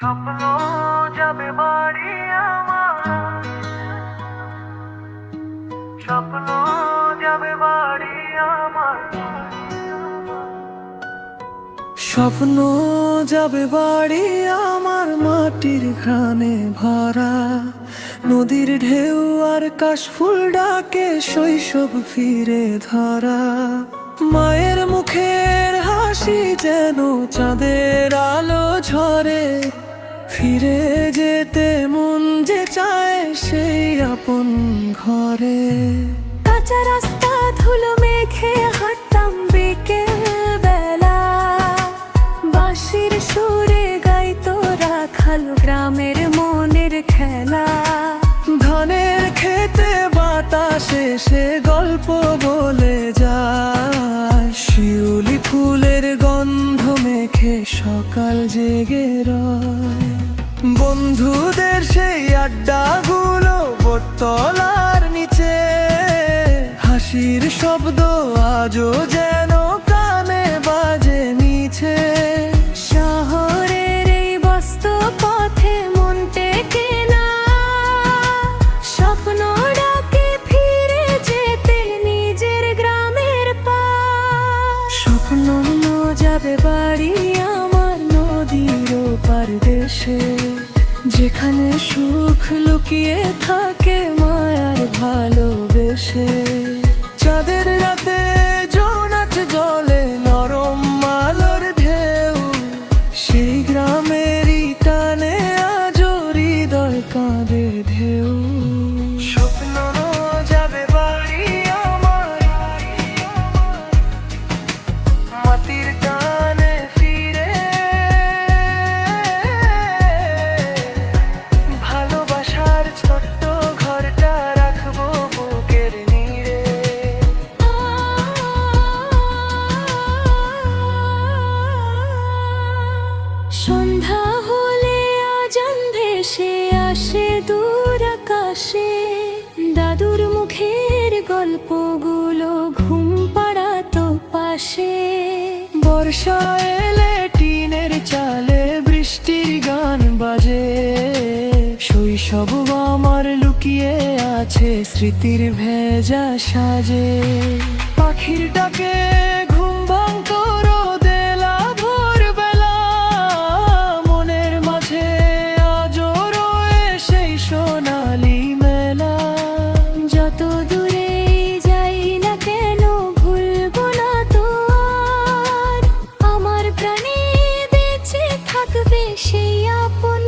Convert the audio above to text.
স্বপ্ন যাবে বাড়ি আমার, স্বপ্ন যাবে বাড়ি আমার, স্বপ্ন যাবে বাড়ি আমার মাটির ঘ্রাণে ভরা। নদীর ঢেউ আর কাশফুল ডাকে শৈশব ফিরে ধরা। মায়ের মুখের হাসি যেন চাঁদের আলো ঝরে। ফিরে যেতে মন যে চায় সেই আপন ঘরে। কাঁচা রাস্তা ধুলো মেঘে হাঁটতাম বিকেল বেলা। বাঁশির সুরে গাইতো রাখাল গ্রামের মনের খেলা। ধানের খেতে বাতাসে সে গল্প বলে যায়। শিউলি ফুলের গন্ধ মেখে সকাল জেগে রয়। বন্ধুদের সেই আড্ডাগুলো বোতলার নিচে। হাসির শব্দ আজও যেন কানে বাজে মিছে। শহরের এই ব্যস্ত পথে মন টেকে না। স্বপ্ন ডাকে ফিরে যেতে নিজের গ্রামের পাশ। স্বপ্ন যাবে বাড়ি আমার নদীর ওপার দেশে। যেখানে সুখ লুকিয়ে থাকে মায়ার ভালোবেসে। চাঁদের রাতে জোনাক জলে নরম আলোর ঢেউ। সেই গ্রামেরই টানে আজও হৃদয় কাঁদে ঢেউ। স্বপ্ন যাবে বাড়ি আমার, মাটির টানে ফিরে। ভালোবাসার ছোট্ট ঘরটা রাখবো বুকের নীড়ে। সন্ধ্যা হলে আজান ভেসে আসে দূর আকাশে। দাদুর মুখের গল্পগুলো ঘুম পাড়াতো পাশে। বর্ষা এলে টিনের চালে বৃষ্টির গান বাজে। শৈশব আমার লুকিয়ে আছে স্মৃতির ভেজা সাজে। পাখির ডাকে ঘুম ভাঙতো রোদেলা ভোরবেলা। মনের মাঝে আজও রয়ে সেই সোনালি মেলা। যত দূরেই যাই না কেন ভুলবো না তো আর। আমার প্রাণে বেঁচে থাকবে সেই আপন